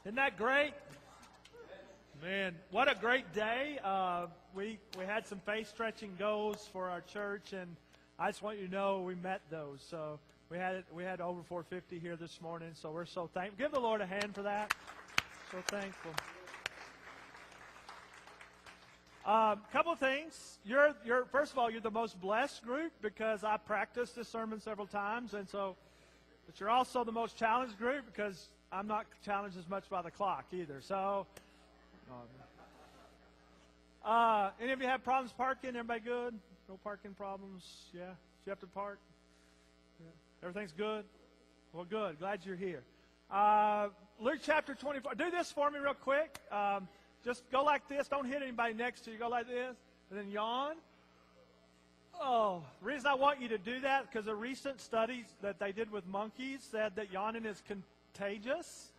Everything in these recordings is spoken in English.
Isn't that great? Man, what a great day. We had some faith-stretching goals for our church, and I just want you to know we met those. So we had over 450 here this morning, so we're so thankful. Give the Lord a hand for that. So thankful. Couple of things. You're first of all, you're the most blessed group because I practiced this sermon several times, and so. But you're also the most challenged group because I'm not challenged as much by the clock either. So, any of you have problems parking? Everybody good? No parking problems? Yeah? You have to park? Yeah. Everything's good? Well, good. Glad you're here. Luke chapter 24. Do this for me real quick. Just go like this. Don't hit anybody next to you. Go like this. And then yawn. Oh, the reason I want you to do that because a recent study that they did with monkeys said that yawning is contagious.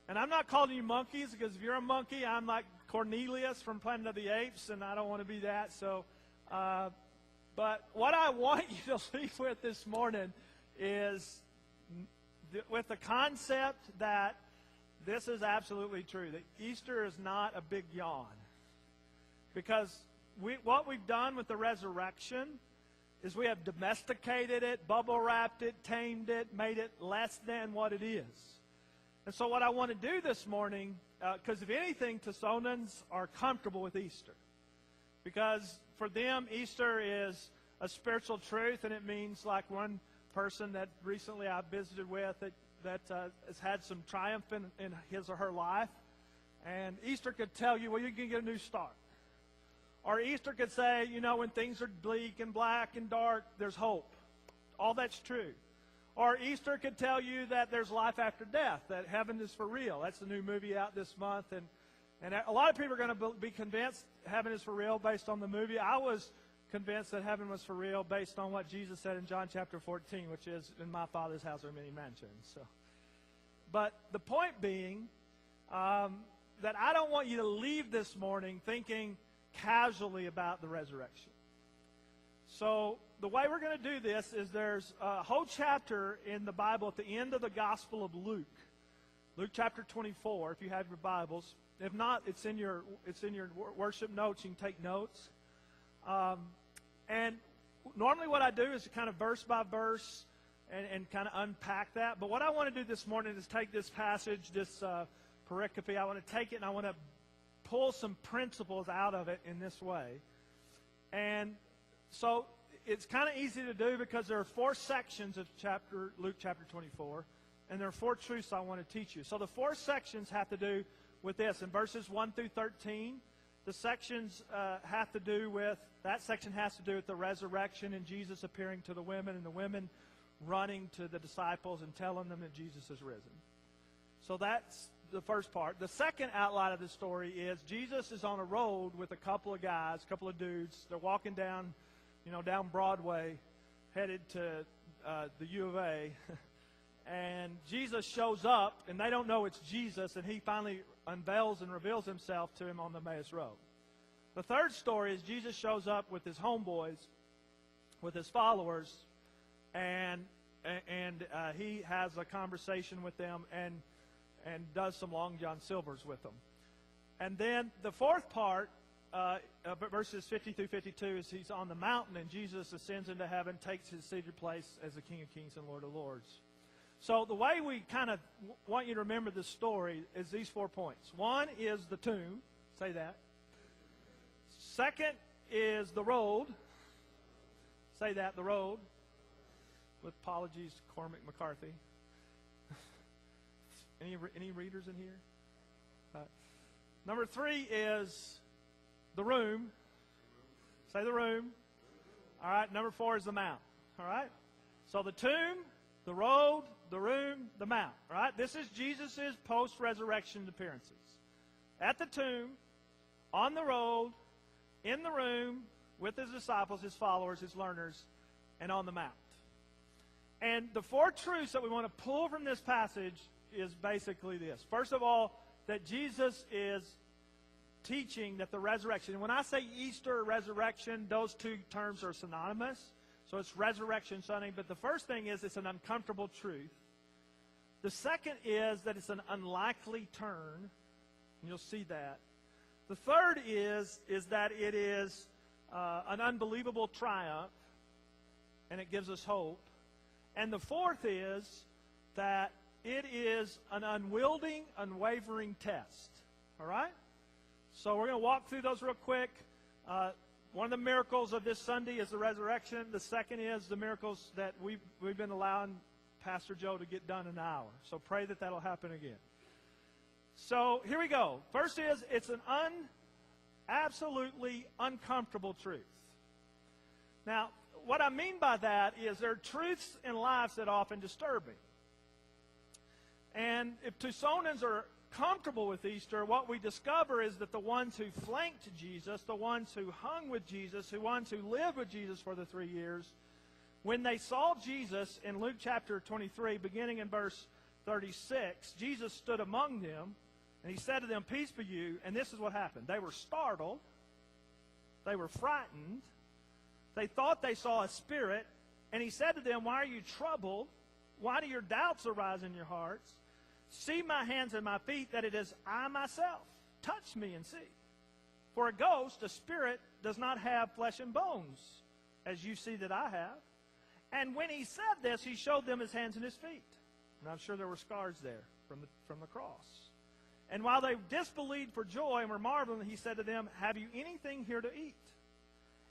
And I'm not calling you monkeys because if you're a monkey, I'm like Cornelius from Planet of the Apes, and I don't want to be that. So, but what I want you to leave with this morning is with the concept that this is absolutely true, that Easter is not a big yawn. Because what we've done with the resurrection is we have domesticated it, bubble wrapped it, tamed it, made it less than what it is. And so what I want to do this morning, because if anything, Tucsonans are comfortable with Easter. Because for them, Easter is a spiritual truth, and it means like one person that recently I visited with that has had some triumph in his or her life. And Easter could tell you, well, you can get a new start. Or Easter could say, you know, when things are bleak and black and dark, there's hope. All that's true. Or Easter could tell you that there's life after death, that heaven is for real. That's the new movie out this month. And a lot of people are going to be convinced heaven is for real based on the movie. I was convinced that heaven was for real based on what Jesus said in John chapter 14, which is, in my Father's house are many mansions. So, but the point being that I don't want you to leave this morning thinking casually about the resurrection. So the way we're going to do this is there's a whole chapter in the Bible at the end of the Gospel of Luke. Luke chapter 24, if you have your Bibles. If not, it's in your worship notes. You can take notes. And normally what I do is kind of verse by verse and kind of unpack that. But what I want to do this morning is take this passage, this pericope. I want to take it and I want to pull some principles out of it in this way. And so it's kind of easy to do because there are 4 sections of Luke chapter 24, and there are 4 truths I want to teach you. So the 4 sections have to do with this. In verses 1 through 13, the sections have to do with, that section has to do with the resurrection and Jesus appearing to the women and the women running to the disciples and telling them that Jesus is risen. So that's the first part. The second outline of the story is Jesus is on a road with a couple of guys, a couple of dudes. They're walking down, down Broadway, headed to the U of A. And Jesus shows up, and they don't know it's Jesus, and he finally unveils and reveals himself to him on the Emmaus Road. The third story is Jesus shows up with his homeboys, with his followers, and he has a conversation with them and does some Long John Silvers with them. And then the fourth part, verses 50 through 52, is he's on the mountain and Jesus ascends into heaven, takes his seated place as the King of Kings and Lord of Lords. So the way we kind of want you to remember this story is these 4 points. One is the tomb. Say that. Second is the road. Say that, the road. With apologies to Cormac McCarthy. Any readers in here? Number 3 is the room. Say the room. All right. Number 4 is the mount. All right. So the tomb, the road, the room, the mount. All right. This is Jesus' post-resurrection appearances. At the tomb, on the road, in the room, with his disciples, his followers, his learners, and on the mount. And the 4 truths that we want to pull from this passage is basically this. First of all, that Jesus is teaching that the resurrection, and when I say Easter or resurrection, those 2 terms are synonymous. So it's Resurrection Sunday. But the first thing is it's an uncomfortable truth The second is that it's an unlikely turn, and you'll see that. The third is that it is an unbelievable triumph, and it gives us hope. And the fourth is that it is an unwielding, unwavering test. All right? So we're going to walk through those real quick. One of the miracles of this Sunday is the resurrection. The second is the miracles that we've been allowing Pastor Joe to get done in an hour. So pray that that'll happen again. So here we go. First is it's an absolutely uncomfortable truth. Now, what I mean by that is there are truths in life that are often disturbing. And if Tucsonans are comfortable with Easter, what we discover is that the ones who flanked Jesus, the ones who hung with Jesus, the ones who lived with Jesus for the 3 years, when they saw Jesus in Luke chapter 23, beginning in verse 36, Jesus stood among them, and he said to them, "Peace be you." And this is what happened. They were startled. They were frightened. They thought they saw a spirit. And he said to them, "Why are you troubled? Why do your doubts arise in your hearts? See my hands and my feet, that it is I myself. Touch me and see. For a ghost, a spirit, does not have flesh and bones, as you see that I have." And when he said this, he showed them his hands and his feet. And I'm sure there were scars there from the cross. And while they disbelieved for joy and were marveling, he said to them, "Have you anything here to eat?"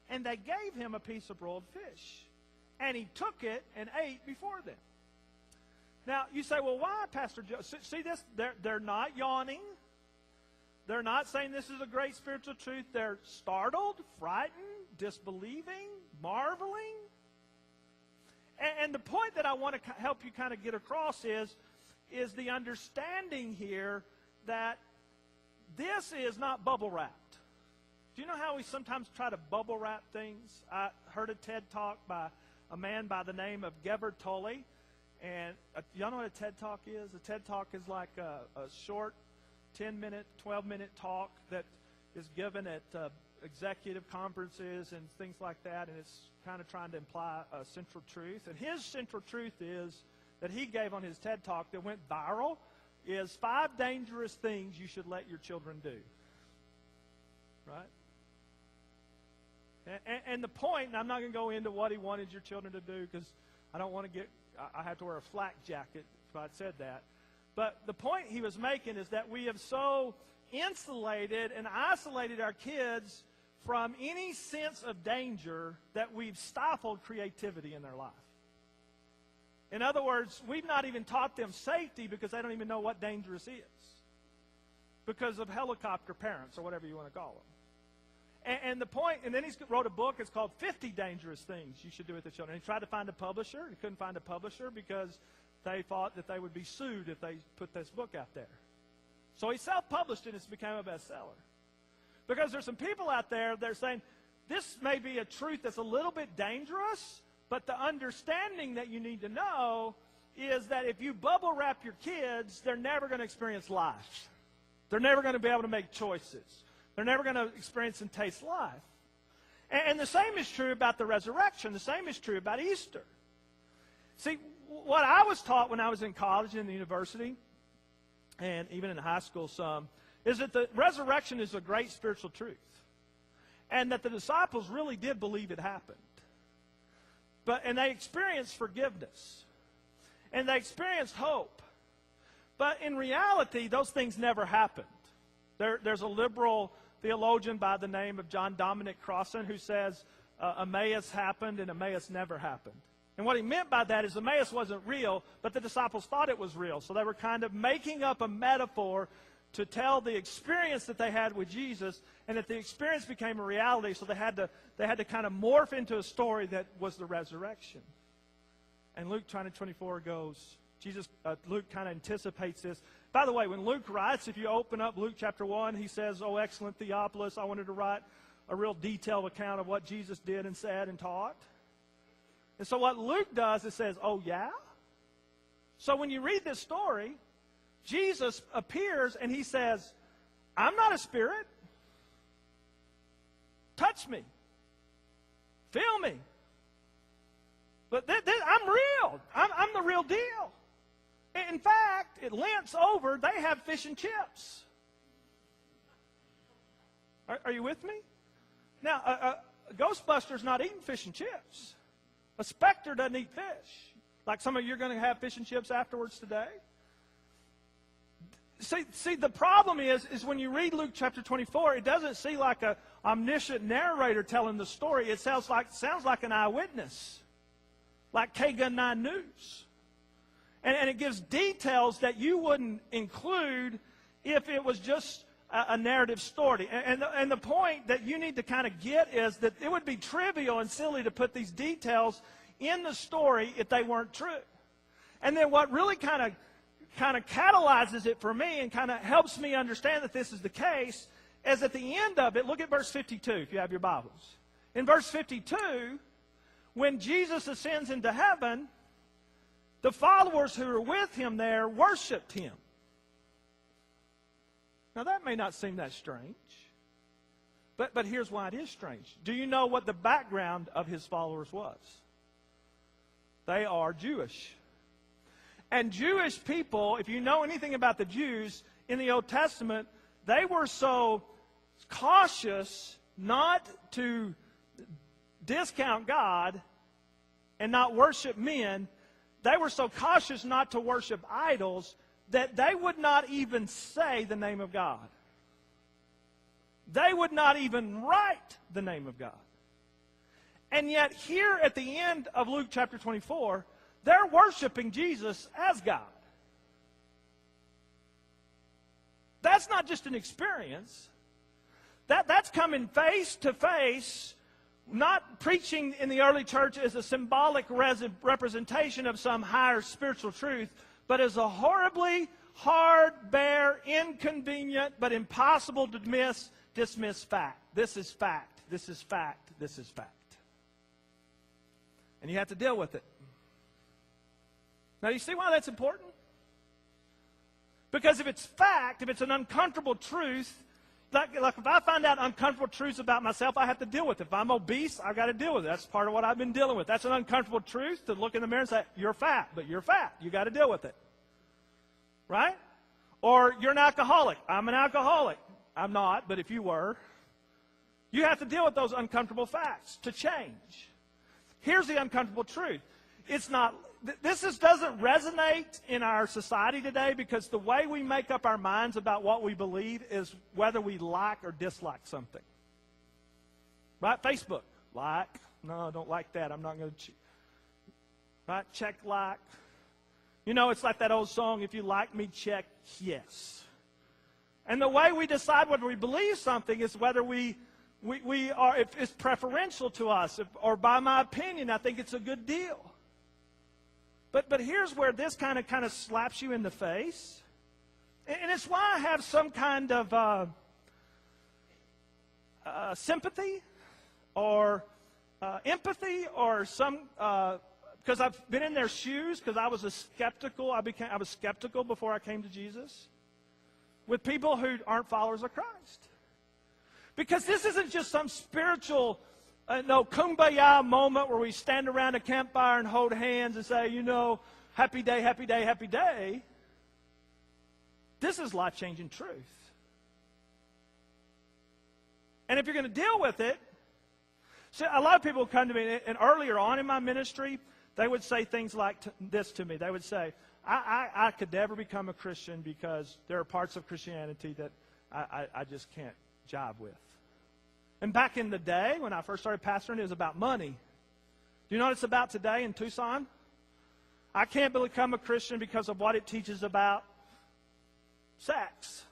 And they gave him a piece of broiled fish. And he took it and ate before them. Now, you say, "Well, why, Pastor Joe?" See this? They're not yawning. They're not saying this is a great spiritual truth. They're startled, frightened, disbelieving, marveling. And the point that I want to help you kind of get across is the understanding here that this is not bubble wrapped. Do you know how we sometimes try to bubble wrap things? I heard a TED Talk by a man by the name of Gebhard Tolle. And y'all know what a TED Talk is? A TED Talk is like a short 10-minute, 12-minute talk that is given at executive conferences and things like that, and it's kind of trying to imply a central truth. And his central truth is that he gave on his TED Talk that went viral is 5 dangerous things you should let your children do. Right? And the point, and I'm not going to go into what he wanted your children to do because I don't want to I have to wear a flak jacket if I said that. But the point he was making is that we have so insulated and isolated our kids from any sense of danger that we've stifled creativity in their life. In other words, we've not even taught them safety because they don't even know what dangerous is because of helicopter parents or whatever you want to call them. And the point, and then he wrote a book, it's called 50 Dangerous Things You Should Do with the Children. He tried to find a publisher. He couldn't find a publisher because they thought that they would be sued if they put this book out there. So he self-published it and it's become a bestseller. Because there's some people out there that are saying, this may be a truth that's a little bit dangerous, but the understanding that you need to know is that if you bubble wrap your kids, they're never going to experience life. They're never going to be able to make choices. They're never going to experience and taste life. And the same is true about the resurrection. The same is true about Easter. See, what I was taught when I was in college and the university, and even in high school some, is that the resurrection is a great spiritual truth. And that the disciples really did believe it happened. And they experienced forgiveness. And they experienced hope. But in reality, those things never happened. There's a liberal theologian by the name of John Dominic Crossan who says Emmaus happened and Emmaus never happened. And what he meant by that is Emmaus wasn't real, but the disciples thought it was real. So they were kind of making up a metaphor to tell the experience that they had with Jesus, and that the experience became a reality, so they had to kind of morph into a story that was the resurrection. And Luke 20:24 goes, Luke kind of anticipates this. By the way, when Luke writes, if you open up Luke chapter 1, he says, "Oh, excellent Theophilus, I wanted to write a real detailed account of what Jesus did and said and taught." And so what Luke does is says, "Oh, yeah?" So when you read this story, Jesus appears and he says, "I'm not a spirit. Touch me. Feel me. But I'm real. I'm the real deal." In fact, at Lent's over, they have fish and chips. Are you with me? Now, a Ghostbuster's not eating fish and chips. A Spectre doesn't eat fish. Like some of you are going to have fish and chips afterwards today. See, the problem is when you read Luke chapter 24, it doesn't seem like an omniscient narrator telling the story. It sounds like an eyewitness, like KGUN 9 News. And it gives details that you wouldn't include if it was just a narrative story. And the point that you need to kind of get is that it would be trivial and silly to put these details in the story if they weren't true. And then what really kind of catalyzes it for me and kind of helps me understand that this is the case is at the end of it, look at verse 52 if you have your Bibles. In verse 52, when Jesus ascends into heaven, the followers who were with him there worshiped him. Now that may not seem that strange, but here's why it is strange. Do you know what the background of his followers was? They are Jewish. And Jewish people, if you know anything about the Jews in the Old Testament, they were so cautious not to discount God and not worship men. They were so cautious not to worship idols that they would not even say the name of God. They would not even write the name of God. And yet here at the end of Luke chapter 24, they're worshiping Jesus as God. That's not just an experience. That's coming face to face, not preaching in the early church as a symbolic representation of some higher spiritual truth, but as a horribly hard, bare, inconvenient, but impossible to dismiss fact. This is fact. This is fact. This is fact. And you have to deal with it. Now, you see why that's important? Because if it's fact, if it's an uncomfortable truth, like if I find out uncomfortable truths about myself, I have to deal with it. If I'm obese, I've got to deal with it. That's part of what I've been dealing with. That's an uncomfortable truth to look in the mirror and say, you're fat, but you're fat. You've got to deal with it. Right? Or you're an alcoholic. I'm an alcoholic. I'm not, but if you were, you have to deal with those uncomfortable facts to change. Here's the uncomfortable truth. This doesn't resonate in our society today because the way we make up our minds about what we believe is whether we like or dislike something. Right? Facebook. Like. No, I don't like that. I'm not going to. Right? Check like. You know, it's like that old song, if you like me, check yes. And the way we decide whether we believe something is whether we are, if it's preferential to us, or by my opinion, I think it's a good deal. But here's where this kind of slaps you in the face. And it's why I have some kind of sympathy or empathy or some, because I've been in their shoes, because I was skeptical before I came to Jesus, with people who aren't followers of Christ. Because this isn't just some spiritual kumbaya moment where we stand around a campfire and hold hands and say, happy day, happy day, happy day. This is life-changing truth. And if you're going to deal with it, so a lot of people come to me, and earlier on in my ministry, they would say things like this to me. They would say, I could never become a Christian because there are parts of Christianity that I just can't jive with. And back in the day, when I first started pastoring, it was about money. Do you know what it's about today in Tucson? I can't become a Christian because of what it teaches about sex.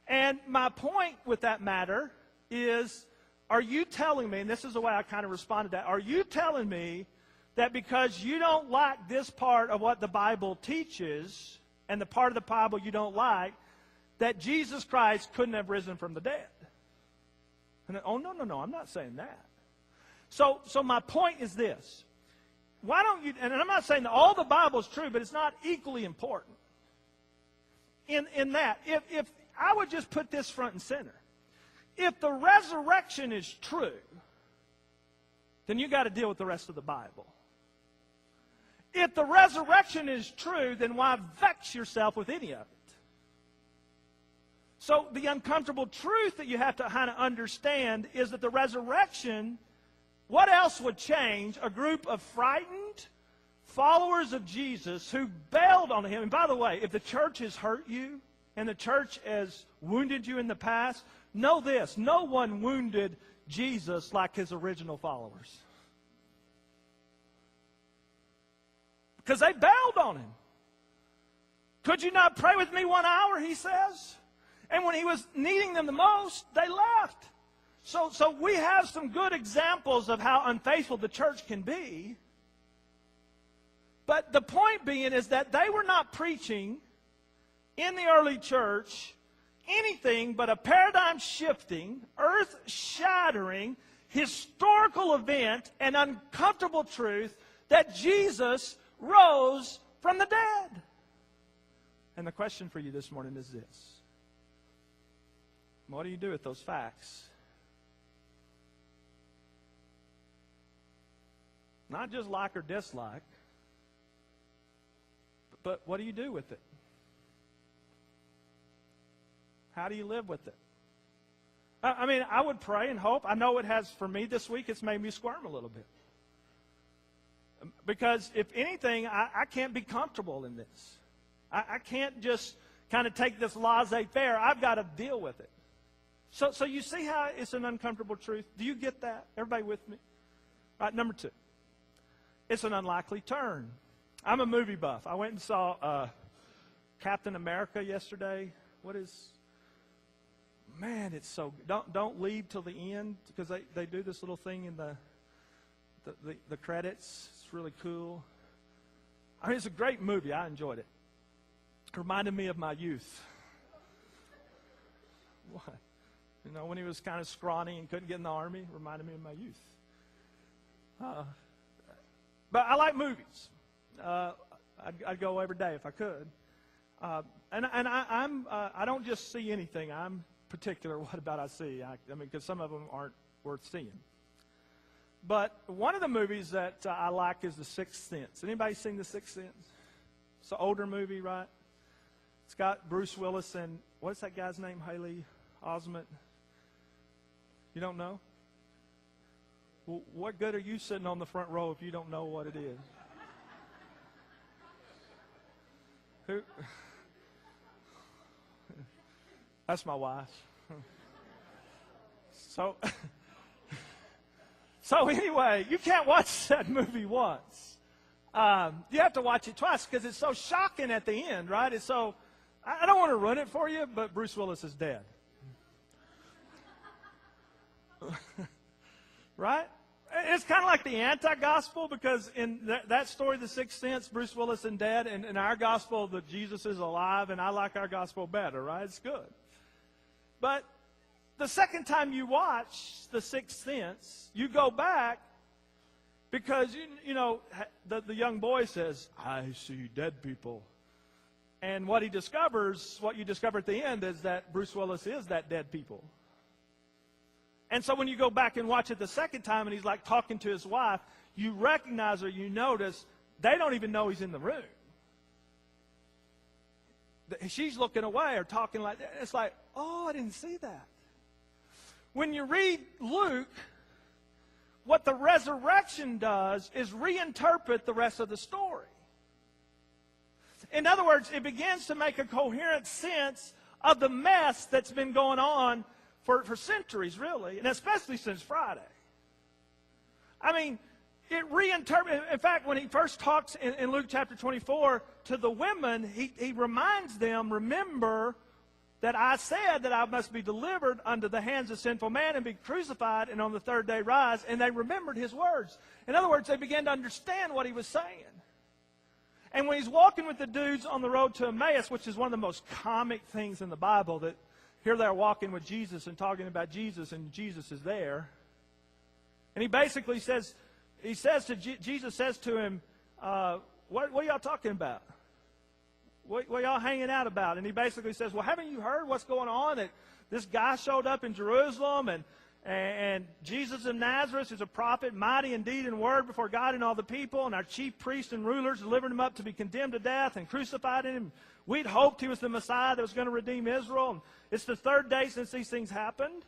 And my point with that matter is, are you telling me, and this is the way I kind of responded to that, are you telling me that because you don't like this part of what the Bible teaches, and the part of the Bible you don't like, that Jesus Christ couldn't have risen from the dead? And no, I'm not saying that. So my point is this. Why don't you, and I'm not saying that all the Bible is true, but it's not equally important. In that, if I would just put this front and center. If the resurrection is true, then you got to deal with the rest of the Bible. If the resurrection is true, then why vex yourself with any of it? So the uncomfortable truth that you have to kind of understand is that the resurrection, what else would change? A group of frightened followers of Jesus who bailed on him. And by the way, if the church has hurt you and the church has wounded you in the past, know this: no one wounded Jesus like his original followers. Because they bailed on him. Could you not pray with me 1 hour, he says? And when he was needing them the most, they left. So we have some good examples of how unfaithful the church can be. But the point being is that they were not preaching in the early church anything but a paradigm-shifting, earth-shattering, historical event and uncomfortable truth that Jesus rose from the dead. And the question for you this morning is this: what do you do with those facts? Not just like or dislike, but what do you do with it? How do you live with it? I mean, I would pray and hope. I know it has, for me this week, it's made me squirm a little bit. Because if anything, I can't be comfortable in this. I can't just kind of take this laissez-faire. I've got to deal with it. So you see how it's an uncomfortable truth? Do you get that? Everybody with me? All right, number 2. It's an unlikely turn. I'm a movie buff. I went and saw Captain America yesterday. Man, it's so good. Don't leave till the end, because they do this little thing in the credits. It's really cool. I mean, it's a great movie. I enjoyed it. It reminded me of my youth. What? You know, when he was kind of scrawny and couldn't get in the army, it reminded me of my youth. But I like movies. I'd go every day if I could. I don't just see anything. I'm particular what about I see. I mean, because some of them aren't worth seeing. But one of the movies that I like is The Sixth Sense. Anybody seen The Sixth Sense? It's an older movie, right? It's got Bruce Willis and, what's that guy's name? Haley Osment? You don't know? Well, what good are you sitting on the front row if you don't know what it is? Who? That's my wife. So anyway, you can't watch that movie once. You have to watch it twice because it's so shocking at the end, right? It's so, I don't want to ruin it for you, but Bruce Willis is dead. Right? It's kind of like the anti-gospel, because in that story, The Sixth Sense, Bruce Willis is dead, and in our gospel, that Jesus is alive, and I like our gospel better, right? It's good. But the second time you watch The Sixth Sense, you go back because, you know, the young boy says, I see dead people. And what you discover at the end is that Bruce Willis is that dead people. And so when you go back and watch it the second time and he's like talking to his wife, you recognize or you notice they don't even know he's in the room. She's looking away or talking like that. It's like, oh, I didn't see that. When you read Luke, what the resurrection does is reinterpret the rest of the story. In other words, it begins to make a coherent sense of the mess that's been going on for centuries, really, and especially since Friday. I mean, it reinterprets. In fact, when he first talks in Luke chapter 24 to the women, he reminds them, remember that I said that I must be delivered unto the hands of sinful man and be crucified and on the third day rise. And they remembered his words. In other words, they began to understand what he was saying. And when he's walking with the dudes on the road to Emmaus, which is one of the most comic things in the Bible, that here they're walking with Jesus and talking about Jesus, and Jesus is there. And he basically says, Jesus says to him, what are y'all talking about? What are y'all hanging out about? And he basically says, well, haven't you heard what's going on? That this guy showed up in Jerusalem, and And Jesus of Nazareth is a prophet, mighty in deed and word before God and all the people. And our chief priests and rulers delivered him up to be condemned to death and crucified him. We'd hoped he was the Messiah that was going to redeem Israel. And it's the third day since these things happened.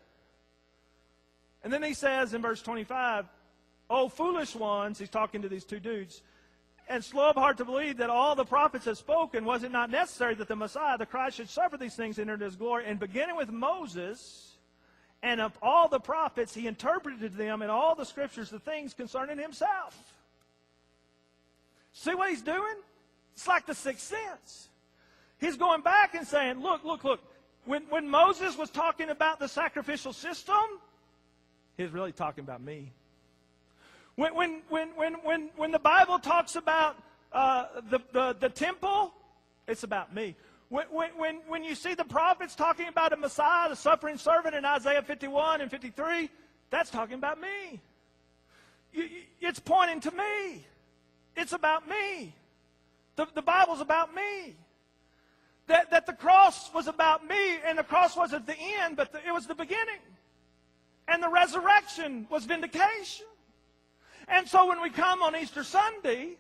And then he says in verse 25, "O foolish ones," he's talking to these two dudes, "and slow of heart to believe that all the prophets have spoken, was it not necessary that the Messiah, the Christ, should suffer these things and enter his glory? And beginning with Moses and of all the prophets, he interpreted to them in all the scriptures the things concerning himself." See what he's doing? It's like the sixth sense. He's going back and saying, look. When Moses was talking about the sacrificial system, he was really talking about me. When the Bible talks about the temple, it's about me. When you see the prophets talking about a Messiah, the suffering servant in Isaiah 51 and 53, that's talking about me. It's pointing to me. It's about me. The Bible's about me. That the cross was about me, and the cross wasn't the end, but it was the beginning. And the resurrection was vindication. And so when we come on Easter Sunday,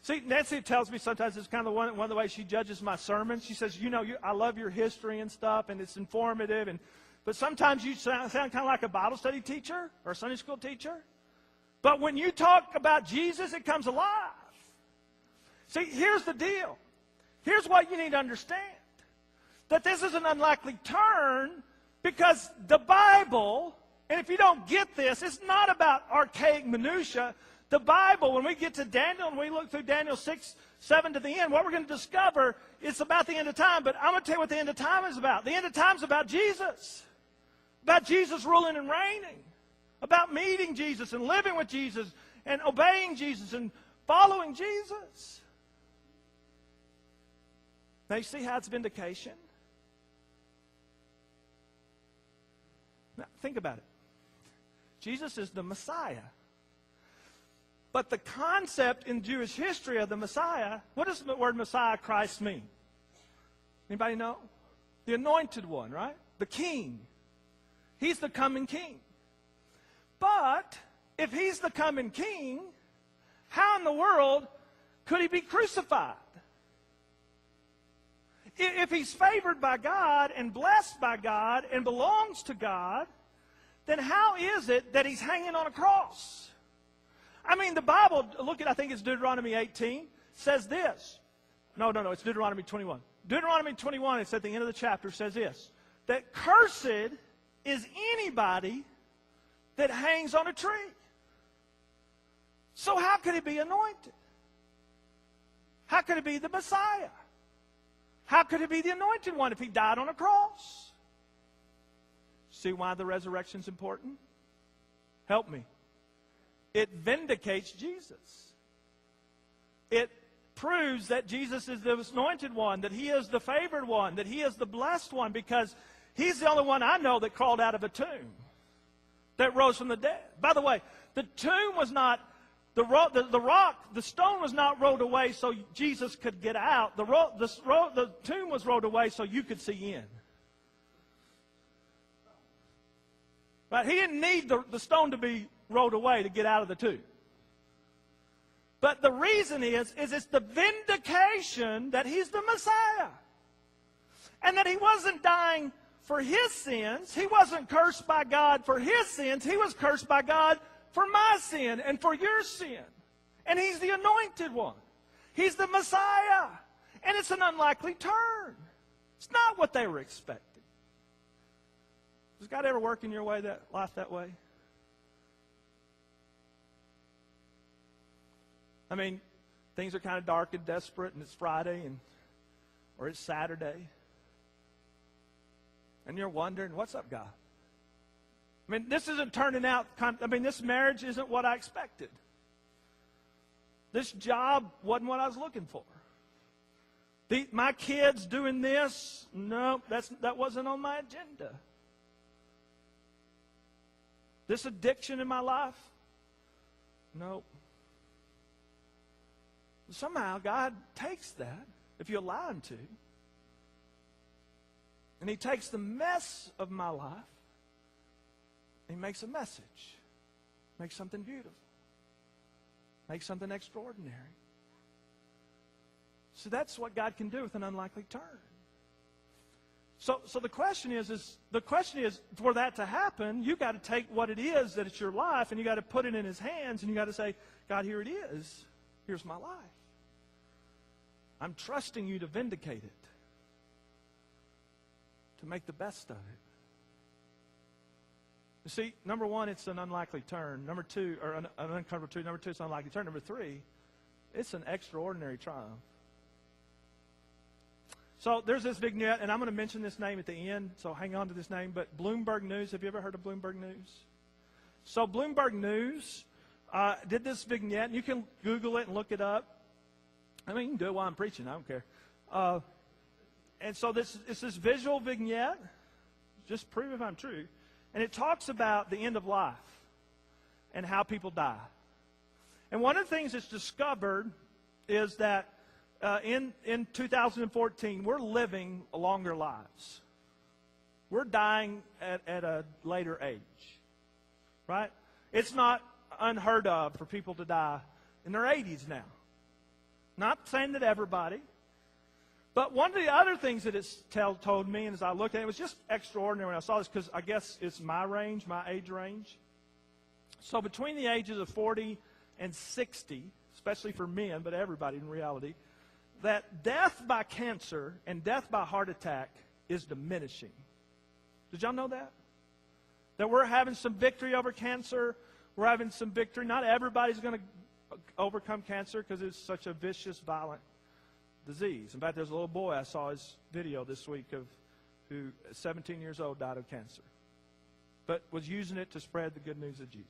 see, Nancy tells me sometimes it's kind of one of the ways she judges my sermons. She says, I love your history and stuff, and it's informative. But sometimes you sound kind of like a Bible study teacher or a Sunday school teacher. But when you talk about Jesus, it comes alive. See, here's the deal. Here's what you need to understand. That this is an unlikely turn because the Bible, and if you don't get this, it's not about archaic minutia. The Bible, when we get to Daniel and we look through Daniel 6, 7 to the end, what we're going to discover is about the end of time. But I'm going to tell you what the end of time is about. The end of time is about Jesus. About Jesus ruling and reigning. About meeting Jesus and living with Jesus and obeying Jesus and following Jesus. Now you see how it's vindication? Now think about it. Jesus is the Messiah. But the concept in Jewish history of the Messiah, what does the word Messiah, Christ mean? Anybody know? The anointed one, right? The king. He's the coming king. But if he's the coming king, how in the world could he be crucified? If he's favored by God and blessed by God and belongs to God, then how is it that he's hanging on a cross? I mean, the Bible, I think it's Deuteronomy 18, says this. No, it's Deuteronomy 21. Deuteronomy 21, it's at the end of the chapter, says this, that cursed is anybody that hangs on a tree. So how could he be anointed? How could he be the Messiah? How could he be the anointed one if he died on a cross? See why the resurrection's important? Help me. It vindicates Jesus. It proves that Jesus is the anointed one, that he is the favored one, that he is the blessed one, because he's the only one I know that crawled out of a tomb, that rose from the dead. By the way, the tomb was not, the stone was not rolled away so Jesus could get out. The tomb was rolled away so you could see in. Right? He didn't need the stone to be rolled away to get out of the tomb. But the reason is it's the vindication that he's the Messiah. And that he wasn't dying for his sins. He wasn't cursed by God for his sins. He was cursed by God for my sin and for your sin. And he's the anointed one. He's the Messiah. And it's an unlikely turn. It's not what they were expecting. Does God ever work in your life that way? I mean, things are kind of dark and desperate, and it's Friday, or it's Saturday. And you're wondering, what's up, God? I mean, this isn't turning out, this marriage isn't what I expected. This job wasn't what I was looking for. My kids doing this, no, that wasn't on my agenda. This addiction in my life, nope. Somehow God takes that, if you allow him to, and he takes the mess of my life, He makes a message. Makes something beautiful. Makes something extraordinary. So that's what God can do with an unlikely turn. So the question is for that to happen, you got to take what it is that it's your life, and you got to put it in His hands, and you got to say, God, here it is. Here's my life. I'm trusting you to vindicate it, to make the best of it. You see, number one, it's an unlikely turn. Number two, or an uncomfortable truth. Number two, it's an unlikely turn. Number three, it's an extraordinary triumph. So there's this vignette, and I'm going to mention this name at the end, so hang on to this name, but Bloomberg News. Have you ever heard of Bloomberg News? So Bloomberg News did this vignette, and you can Google it and look it up. I mean, you can do it while I'm preaching. I don't care. And so it's this visual vignette. Just prove if I'm true. And it talks about the end of life and how people die. And one of the things that's discovered is that in 2014, we're living longer lives. We're dying at a later age. Right? It's not unheard of for people to die in their 80s now. Not saying that everybody. But one of the other things that it's told me, and as I looked at it, it was just extraordinary when I saw this, because I guess it's my range, my age range. So between the ages of 40 and 60, especially for men, but everybody in reality, that death by cancer and death by heart attack is diminishing. Did y'all know that? That we're having some victory over cancer. We're having some victory. Not everybody's going to overcome cancer because it's such a vicious, violent disease. In fact, there's a little boy, I saw his video this week, who 17 years old, died of cancer, but was using it to spread the good news of Jesus.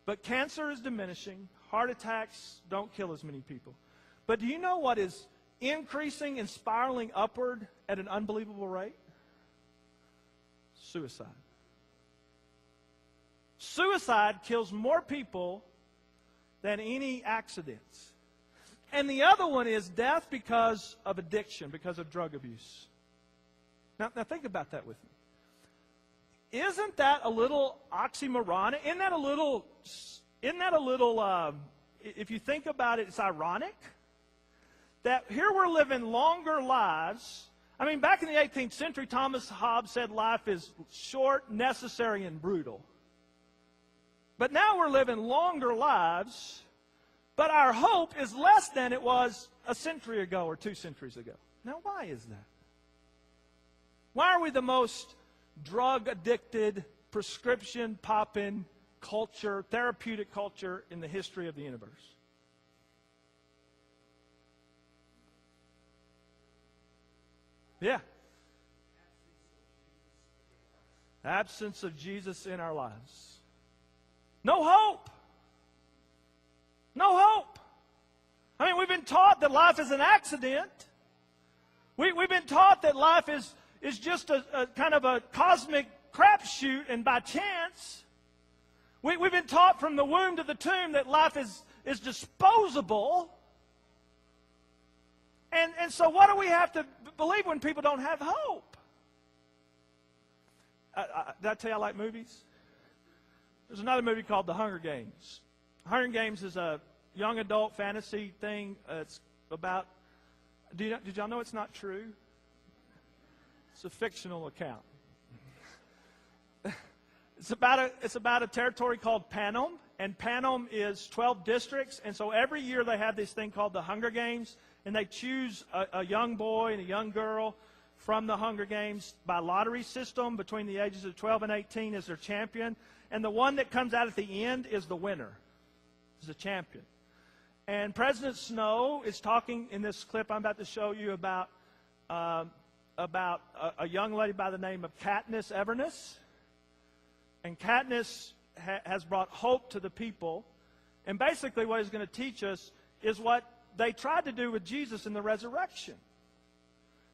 But cancer is diminishing. Heart attacks don't kill as many people. But do you know what is increasing and spiraling upward at an unbelievable rate? Suicide. Suicide kills more people than any accidents. And the other one is death because of addiction, because of drug abuse. Now think about that with me. Isn't that a little oxymoronic? Isn't that a little, if you think about it, it's ironic that here we're living longer lives. I mean, back in the 18th century, Thomas Hobbes said life is short, necessary, and brutal. But now we're living longer lives, but our hope is less than it was a century ago or 2 centuries ago. Now, why is that? Why are we the most drug-addicted, prescription-popping culture, therapeutic culture in the history of the universe? Yeah. Absence of Jesus in our lives. No hope. No hope. I mean, we've been taught that life is an accident. We've been taught that life is just a kind of a cosmic crapshoot and by chance. We've been taught from the womb to the tomb that life is disposable. And so what do we have to believe when people don't have hope? Did I tell you I like movies? There's another movie called The Hunger Games. Hunger Games is a young adult fantasy thing. It's about, did y'all know it's not true? It's a fictional account. It's about a territory called Panem, and Panem is 12 districts, and so every year they have this thing called the Hunger Games, and they choose a young boy and a young girl from the Hunger Games by lottery system between the ages of 12 and 18 as their champion, and the one that comes out at the end is the winner, is the champion. And President Snow is talking in this clip I'm about to show you about a young lady by the name of Katniss Everness. And Katniss has brought hope to the people. And basically what he's going to teach us is what they tried to do with Jesus in the resurrection.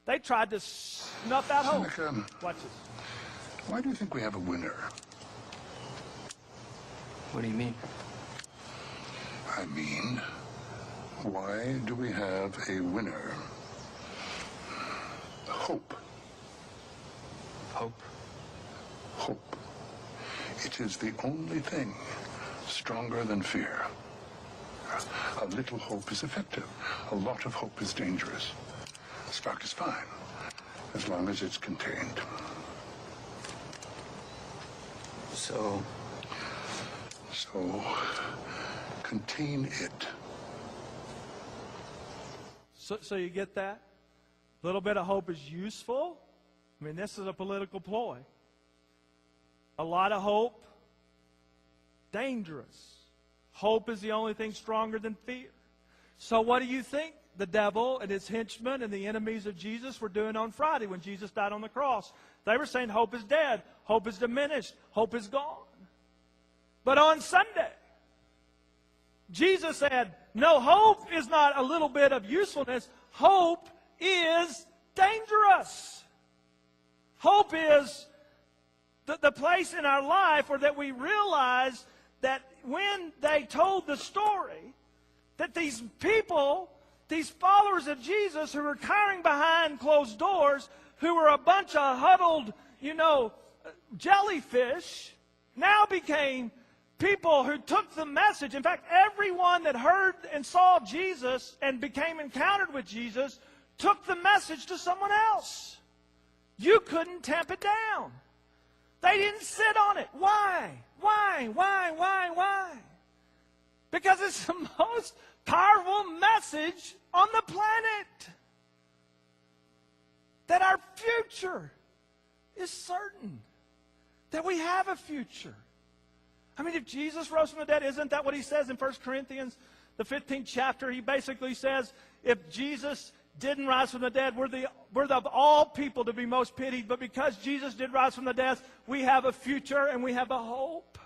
They tried to snuff out hope. Seneca, watch this. why do you think we have a winner? What do you mean? I mean, why do we have a winner? Hope. Hope? Hope. It is the only thing stronger than fear. A little hope is effective. A lot of hope is dangerous. Spark is fine, as long as it's contained. So, contain it. So you get that? A little bit of hope is useful. I mean, this is a political ploy. A lot of hope, dangerous. Hope is the only thing stronger than fear. So what do you think the devil and his henchmen and the enemies of Jesus were doing on Friday when Jesus died on the cross? They were saying hope is dead, hope is diminished, hope is gone. But on Sunday, Jesus said, no, hope is not a little bit of usefulness. Hope is dangerous. Hope is the place in our life where that we realize that when they told the story, that these people, these followers of Jesus who were cowering behind closed doors, who were a bunch of huddled, jellyfish, now became people who took the message. In fact, everyone that heard and saw Jesus and became encountered with Jesus took the message to someone else. You couldn't tamp it down. They didn't sit on it. Why? Because it's the most powerful message on the planet. That our future is certain. That we have a future. I mean, if Jesus rose from the dead, isn't that what he says in 1 Corinthians, the 15th chapter? He basically says, if Jesus didn't rise from the dead, we're of all people to be most pitied. But because Jesus did rise from the dead, we have a future and we have a hope.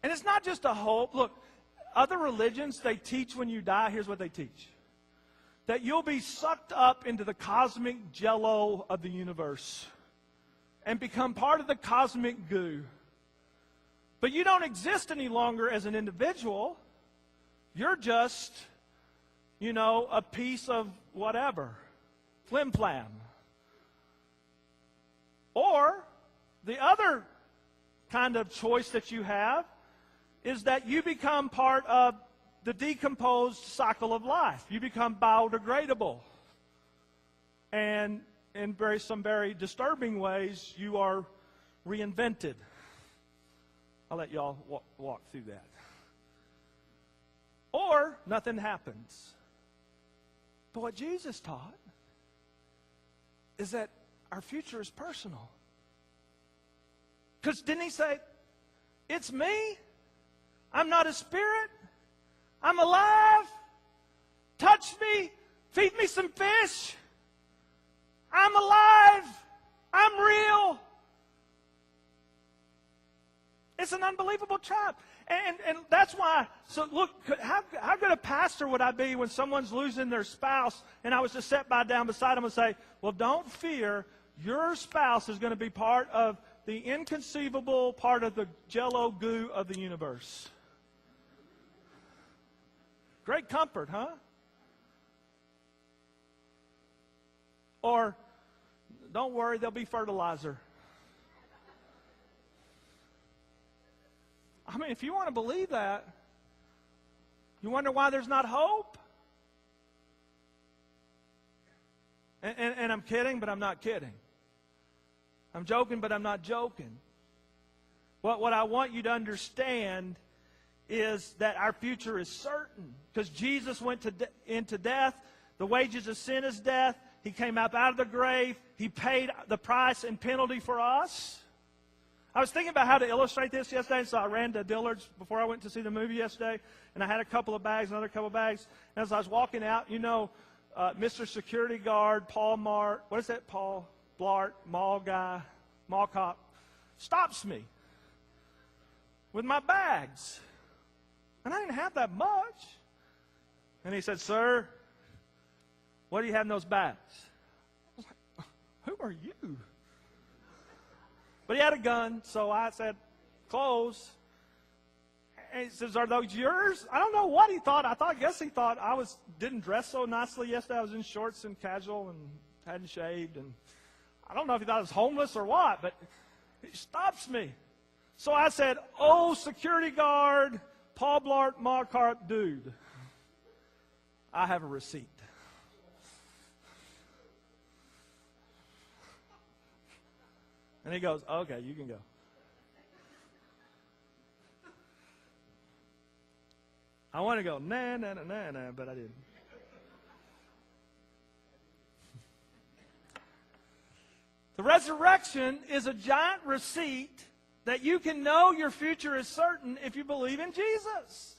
And it's not just a hope. Look, other religions, they teach when you die. Here's what they teach. That you'll be sucked up into the cosmic jello of the universe and become part of the cosmic goo. But you don't exist any longer as an individual. You're just, a piece of whatever. Flim-flam. Or the other kind of choice that you have is that you become part of the decomposed cycle of life. You become biodegradable. And in some very disturbing ways, you are reinvented. I'll let y'all walk through that. Or nothing happens. But what Jesus taught is that our future is personal. Because didn't he say, it's me? I'm not a spirit. I'm alive. Touch me. Feed me some fish. I'm alive. I'm real. It's an unbelievable trap. And that's why, so look, how good a pastor would I be when someone's losing their spouse and I was to sit down beside them and say, well, don't fear, your spouse is going to be part of the inconceivable part of the jello goo of the universe. Great comfort, huh? Or, don't worry, there'll be fertilizer. I mean, if you want to believe that, you wonder why there's not hope? And I'm kidding, but I'm not kidding. I'm joking, but I'm not joking. What I want you to understand is that our future is certain. Because Jesus went into death. The wages of sin is death. He came up out of the grave. He paid the price and penalty for us. I was thinking about how to illustrate this yesterday, so I ran to Dillard's before I went to see the movie yesterday, and I had a couple of bags, another couple of bags. And as I was walking out, Mr. Security Guard, Paul Mart, what is that, Paul Blart, mall guy, mall cop, stops me with my bags. And I didn't have that much. And he said, sir, what do you have in those bags? I was like, who are you? But he had a gun, so I said, clothes. And he says, are those yours? I don't know what he thought. I guess he thought I didn't dress so nicely yesterday. I was in shorts and casual and hadn't shaved. And I don't know if he thought I was homeless or what, but he stops me. So I said, "Oh, security guard, Paul Blart Marquardt dude, I have a receipt." And he goes, "Okay, you can go." I want to go, nah, but I didn't. The resurrection is a giant receipt that you can know your future is certain if you believe in Jesus.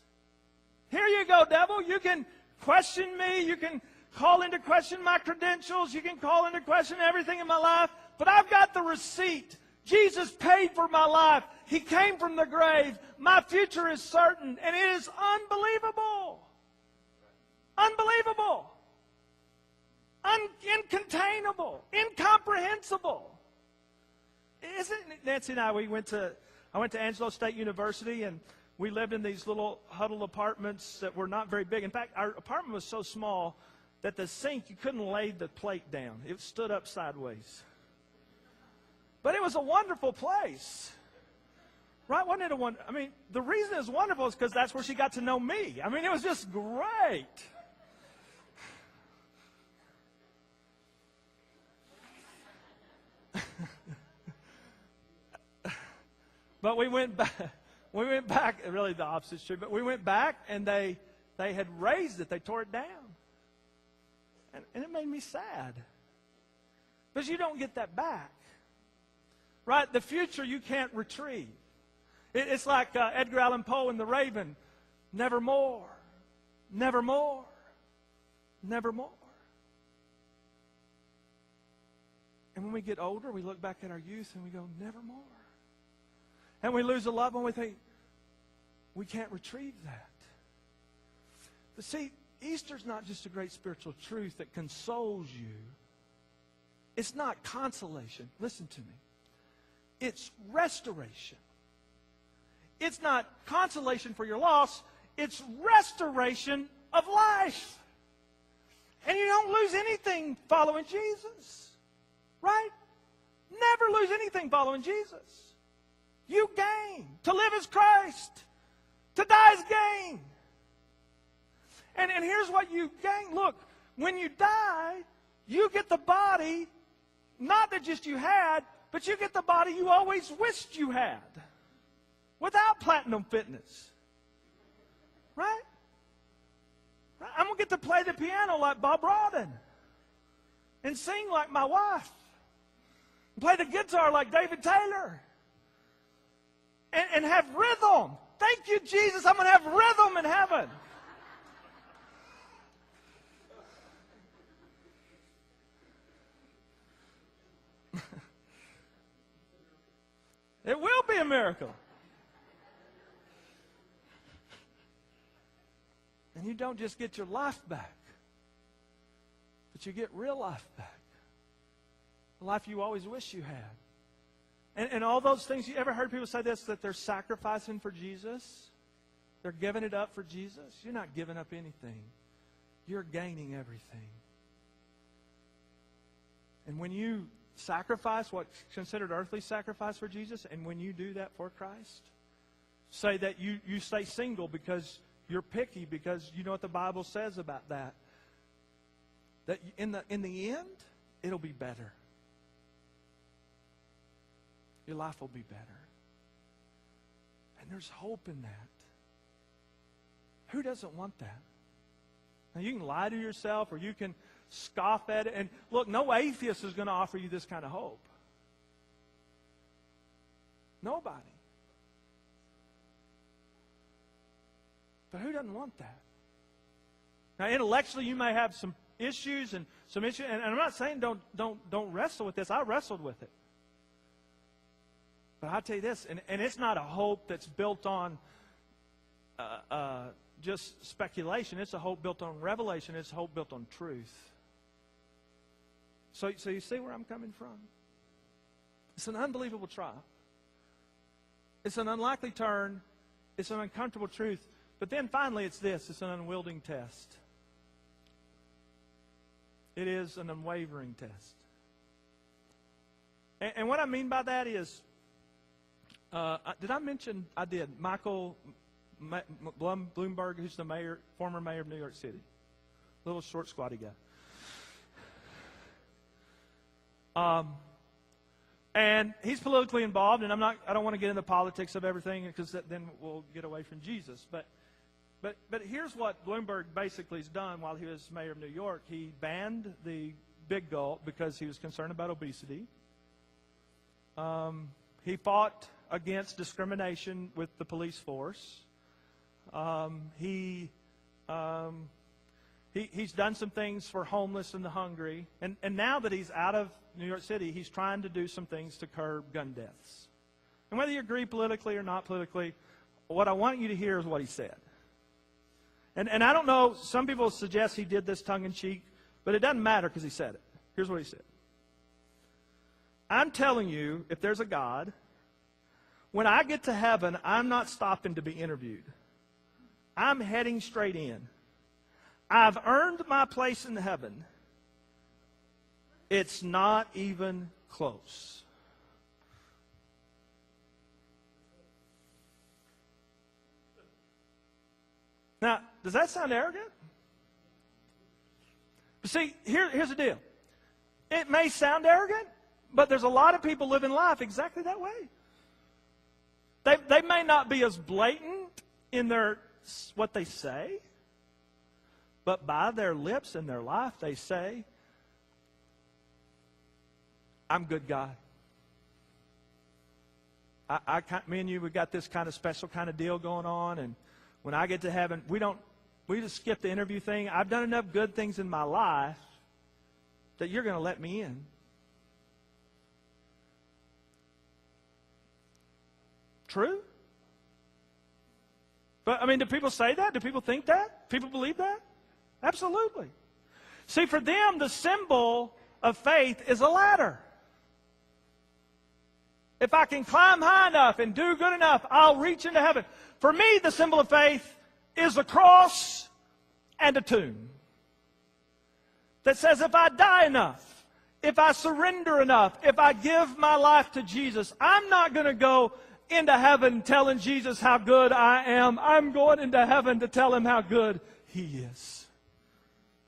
Here you go, devil. You can question me. You can call into question my credentials. You can call into question everything in my life. But I've got the receipt. Jesus paid for my life. He came from the grave. My future is certain. And it is unbelievable. Unbelievable. Incontainable. Incomprehensible. Isn't it, Nancy and I went to Angelo State University, and we lived in these little huddle apartments that were not very big. In fact, our apartment was so small that the sink, you couldn't lay the plate down. It stood up sideways. But it was a wonderful place. Right? Wasn't it a wonder? I mean, the reason it's wonderful is because that's where she got to know me. I mean, it was just great. But we went back, really the opposite's true, but we went back and they had raised it. They tore it down. And it made me sad. Because you don't get that back. Right? The future you can't retrieve. It's like Edgar Allan Poe in The Raven. Nevermore. Nevermore. Nevermore. And when we get older, we look back at our youth and we go, nevermore. And we lose a loved one, we think, we can't retrieve that. But see, Easter's not just a great spiritual truth that consoles you. It's not consolation. Listen to me. It's restoration. It's not consolation for your loss. It's restoration of life. And you don't lose anything following Jesus. Right? Never lose anything following Jesus. You gain. To live is Christ. To die is gain. And here's what you gain. Look, when you die, you get the body, not that just you had, but you get the body you always wished you had. Without platinum fitness. Right? I'm going to get to play the piano like Bob Rawdon. And sing like my wife. And play the guitar like David Taylor. And have rhythm. Thank you, Jesus. I'm going to have rhythm in heaven. It will be a miracle. And you don't just get your life back, but you get real life back. The life you always wish you had. And all those things, you ever heard people say this, that they're sacrificing for Jesus? They're giving it up for Jesus? You're not giving up anything. You're gaining everything. And when you sacrifice what's considered earthly sacrifice for Jesus, and when you do that for Christ, say that you stay single because you're picky, because you know what the Bible says about that. That in the end, it'll be better. Your life will be better. And there's hope in that. Who doesn't want that? Now, you can lie to yourself or you can scoff at it. And look, no atheist is going to offer you this kind of hope. Nobody. But who doesn't want that? Now, intellectually, you may have some issues and I'm not saying don't wrestle with this. I wrestled with it. But I'll tell you this, and it's not a hope that's built on just speculation. It's a hope built on revelation. It's a hope built on truth. So you see where I'm coming from? It's an unbelievable trial. It's an unlikely turn. It's an uncomfortable truth. But then finally it's this. It's an unwielding test. It is an unwavering test. And what I mean by that is, Did I mention I did? Michael Bloomberg, who's the former mayor of New York City. Little short, squatty guy. And he's politically involved, and I don't want to get into politics of everything because then we'll get away from Jesus. But here's what Bloomberg basically has done while he was mayor of New York. He banned the Big Gulp because he was concerned about obesity. He fought against discrimination with the police force. He's done some things for homeless and the hungry. And now that he's out of New York City, he's trying to do some things to curb gun deaths. And whether you agree politically or not politically, what I want you to hear is what he said. And I don't know, some people suggest he did this tongue-in-cheek, but it doesn't matter because he said it. Here's what he said. I'm telling you, if there's a God, when I get to heaven, I'm not stopping to be interviewed. I'm heading straight in. I've earned my place in heaven. It's not even close. Now, does that sound arrogant? But see, here's the deal. It may sound arrogant, but there's a lot of people living life exactly that way. They may not be as blatant in what they say, but by their lips and their life, they say, I'm good God. Me and you, we got this kind of special kind of deal going on, and when I get to heaven, we just skip the interview thing. I've done enough good things in my life that you're going to let me in. True? But, I mean, do people say that? Do people think that? People believe that? Absolutely. See, for them, the symbol of faith is a ladder. If I can climb high enough and do good enough, I'll reach into heaven. For me, the symbol of faith is a cross and a tomb that says if I die enough, if I surrender enough, if I give my life to Jesus, I'm not going to go into heaven telling Jesus how good I am. I'm going into heaven to tell him how good he is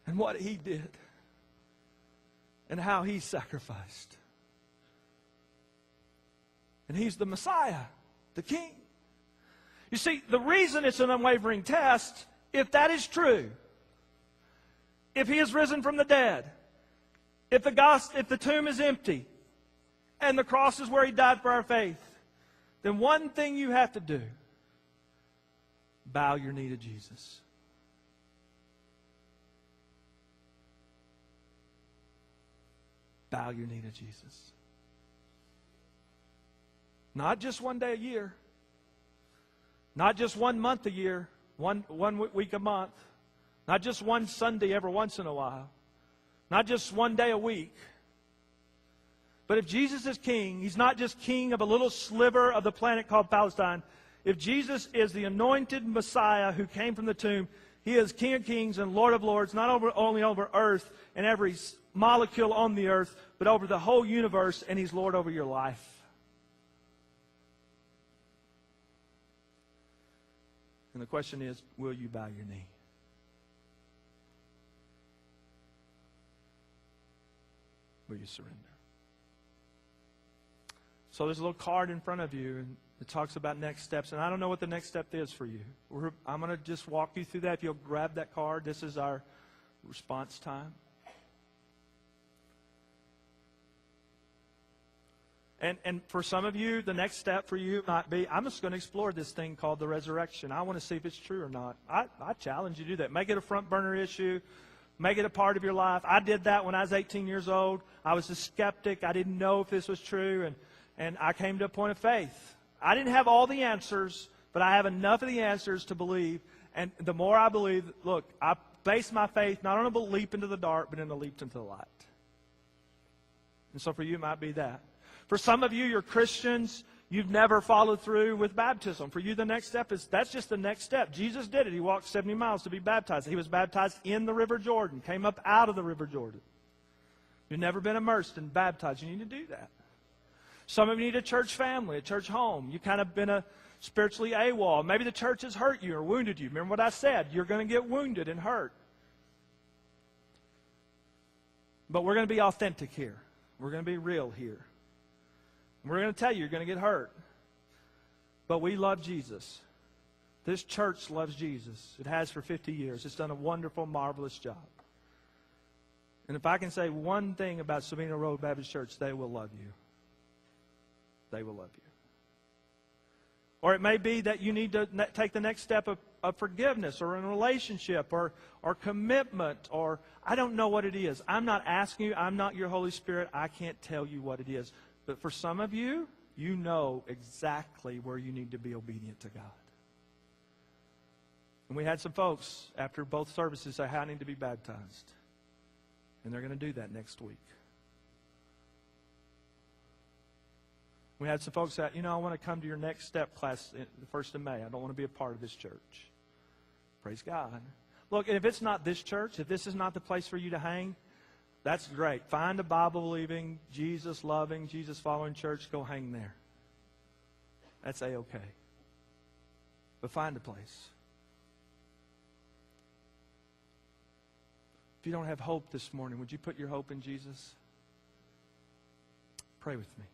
and what he did and how he sacrificed. And he's the Messiah, the King. You see, the reason it's an unwavering test, if that is true, if he is risen from the dead, if the tomb is empty, and the cross is where he died for our faith, then one thing you have to do, bow your knee to Jesus. Bow your knee to Jesus. Not just one day a year. Not just 1 month a year. One week a month. Not just one Sunday every once in a while. Not just one day a week. But if Jesus is king, he's not just king of a little sliver of the planet called Palestine. If Jesus is the anointed Messiah who came from the tomb, he is King of kings and Lord of lords, not only over earth and every molecule on the earth, but over the whole universe, and he's Lord over your life. And the question is, will you bow your knee? Will you surrender? So there's a little card in front of you, and it talks about next steps. And I don't know what the next step is for you. I'm going to just walk you through that. If you'll grab that card, this is our response time. And for some of you, the next step for you might be, I'm just going to explore this thing called the resurrection. I want to see if it's true or not. I challenge you to do that. Make it a front burner issue. Make it a part of your life. I did that when I was 18 years old. I was a skeptic. I didn't know if this was true. And I came to a point of faith. I didn't have all the answers, but I have enough of the answers to believe. And the more I believe, look, I base my faith not on a leap into the dark, but in a leap into the light. And so for you, it might be that. For some of you, you're Christians. You've never followed through with baptism. For you, the next step that's just the next step. Jesus did it. He walked 70 miles to be baptized. He was baptized in the River Jordan, came up out of the River Jordan. You've never been immersed and baptized. You need to do that. Some of you need a church family, a church home. You've kind of been spiritually AWOL. Maybe the church has hurt you or wounded you. Remember what I said? You're going to get wounded and hurt. But we're going to be authentic here. We're going to be real here. We're going to tell you you're going to get hurt. But we love Jesus. This church loves Jesus. It has for 50 years. It's done a wonderful, marvelous job. And if I can say one thing about Sabino Road Baptist Church, they will love you. They will love you. Or it may be that you need to take the next step of forgiveness or in a relationship or commitment, or I don't know what it is. I'm not asking you. I'm not your Holy Spirit. I can't tell you what it is. But for some of you, you know exactly where you need to be obedient to God. And we had some folks after both services say, I need to be baptized. And they're going to do that next week. We had some folks that, I want to come to your next step class the 1st of May. I don't want to be a part of this church. Praise God. Look, if it's not this church, if this is not the place for you to hang, that's great. Find a Bible-believing, Jesus-loving, Jesus-following church. Go hang there. That's A-okay. But find a place. If you don't have hope this morning, would you put your hope in Jesus? Pray with me.